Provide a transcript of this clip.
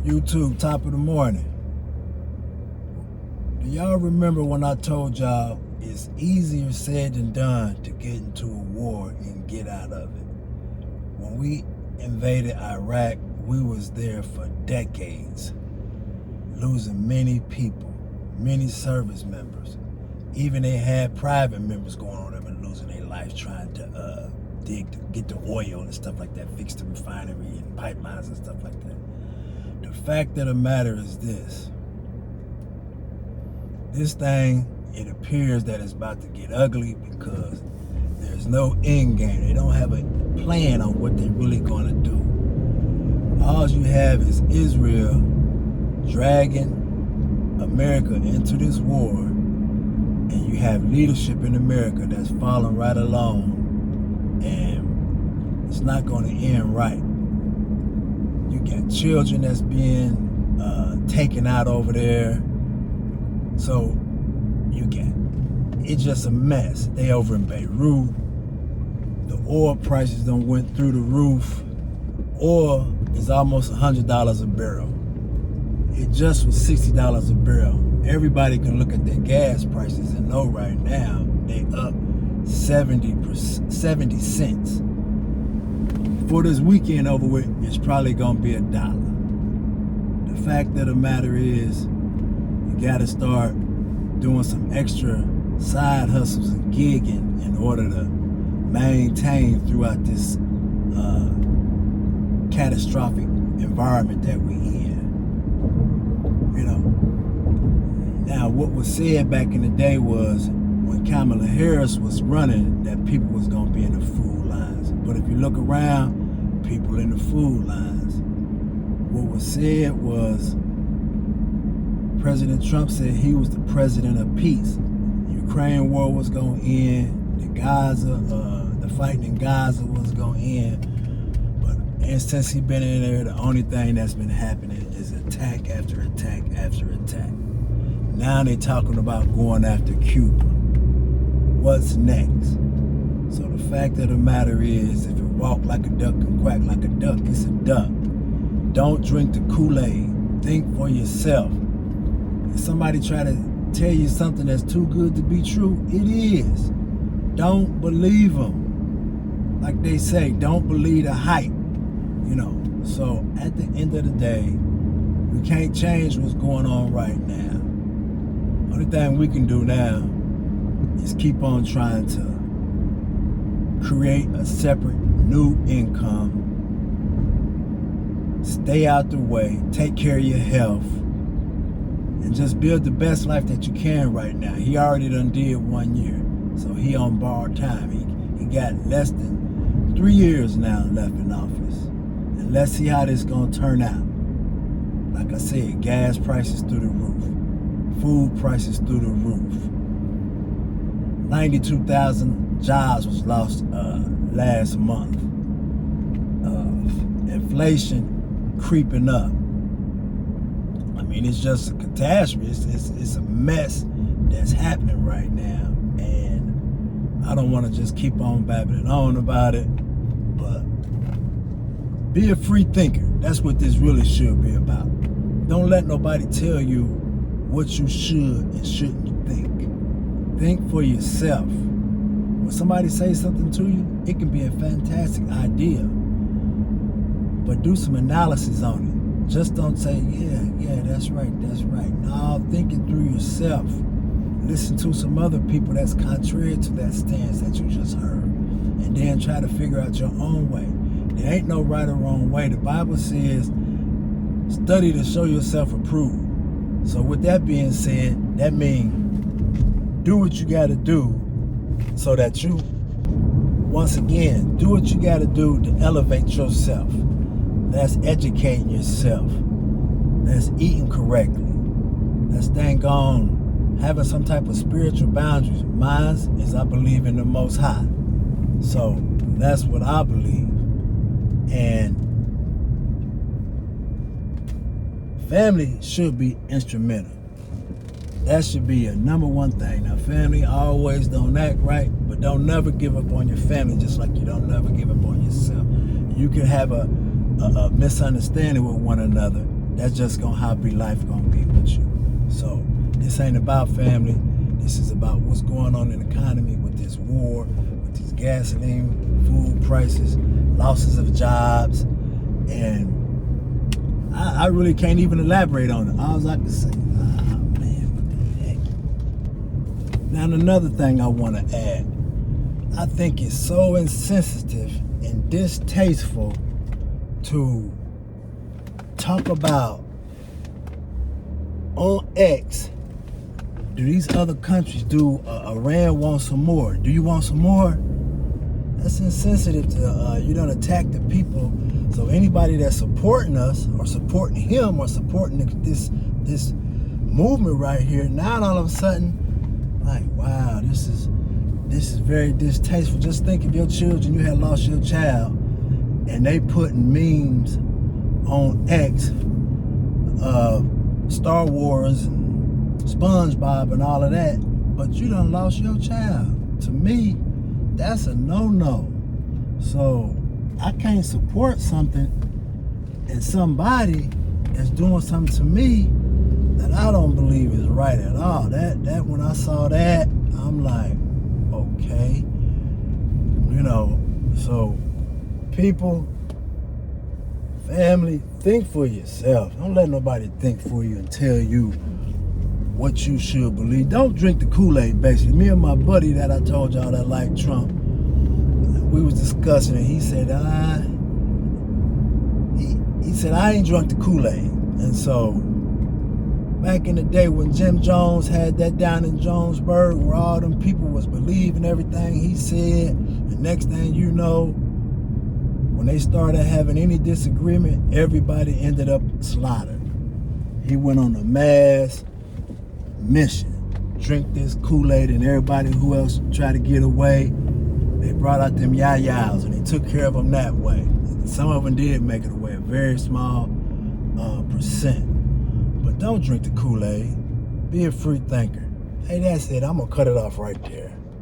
YouTube, top of the morning. Do y'all remember when I told y'all it's easier said than done to get into a war and get out of it? When we invaded Iraq, we was there for decades, losing many people, many service members. Even they had private members going on there and losing their life trying to get the oil and stuff like that, fix the refinery and pipelines and stuff like that. The fact of the matter is this thing, it appears that it's about to get ugly because there's no end game. They don't have a plan on what they're really going to do. All you have is Israel dragging America into this war, and you have leadership in America that's following right along, and it's not going to end right. You got children that's being taken out over there. So it's just a mess. They over in Beirut. The oil prices done went through the roof. Oil is almost $100 a barrel. It just was $60 a barrel. Everybody can look at their gas prices and know right now they up 70 cents. For this weekend over with, it's probably gonna be $1. The fact of the matter is, you gotta start doing some extra side hustles and gigging in order to maintain throughout this catastrophic environment that we in. You know. Now, what was said back in the day was when Kamala Harris was running, that people was gonna be in the food lines. But if you look around, people in the food lines. What was said was President Trump said he was the president of peace. The Ukraine war was going to end. The fighting in Gaza was going to end. And since he's been in there, the only thing that's been happening is attack after attack after attack. Now they're talking about going after Cuba. What's next? So the fact of the matter is, if it walk like a duck and quack like a duck, it's a duck. Don't drink the Kool-Aid. Think for yourself. If somebody try to tell you something that's too good to be true, it is. Don't believe them. Like they say, don't believe the hype. You know, so at the end of the day, we can't change what's going on right now. Only thing we can do now is keep on trying to create a separate new income, stay out the way, take care of your health, and just build the best life that you can right now. He already done did 1 year, so he on borrowed time. He got less than 3 years now left in office. And let's see how this gonna turn out. Like I said, gas prices through the roof, food prices through the roof. 92,000 jobs was lost last month. Inflation creeping up. I mean, it's just a catastrophe. It's a mess that's happening right now, and I don't want to just keep on babbling on about it. But be a free thinker. That's what this really should be about. Don't let nobody tell you what you should and shouldn't think. Think for yourself. When somebody says something to you, it can be a fantastic idea, but do some analysis on it. Just don't say, yeah, that's right. No, think it through yourself. Listen to some other people that's contrary to that stance that you just heard, and then try to figure out your own way. There ain't no right or wrong way. The Bible says, study to show yourself approved. So with that being said, that means do what you got to do so that you, once again, do what you got to do to elevate yourself. That's educating yourself. That's eating correctly. That's dang on having some type of spiritual boundaries. Mine is I believe in the Most High. So that's what I believe. And family should be instrumental. That should be a number one thing. Now, family always don't act right, but don't never give up on your family, just like you don't never give up on yourself. You can have a misunderstanding with one another. that's just gonna how life gonna be with you. So this ain't about family. This is about what's going on in the economy with this war, with these gasoline, food prices, losses of jobs, and I really can't even elaborate on it. All I can say, man, what the heck? Now another thing I want to add, I think it's so insensitive and distasteful to talk about on X, do these other countries do Iran want some more? Do you want some more? That's insensitive to you don't attack the people. So anybody that's supporting us or supporting him or supporting this movement right here, now all of a sudden, like, wow, this is very distasteful. Just think if your children, you had lost your child, and they putting memes on X of Star Wars and SpongeBob and all of that, but you done lost your child. To me, that's a no-no. So I can't support something and somebody that's doing something to me that I don't believe is right at all. That when I saw that, I'm like, okay, so people, family, think for yourself. Don't let nobody think for you and tell you what you should believe. Don't drink the Kool-Aid, basically. Me and my buddy that I told y'all that liked Trump, we was discussing it. He said, he said, I ain't drunk the Kool-Aid. And so back in the day when Jim Jones had that down in Jonesburg, where all them people was believing everything he said, the next thing you know, when they started having any disagreement, everybody ended up slaughtered. He went on a mass mission. Drink this Kool-Aid, and everybody who else tried to get away, they brought out them yayas, and he took care of them that way. Some of them did make it away, a very small percent. But don't drink the Kool-Aid. Be a free thinker. Hey, that's it. I'm going to cut it off right there.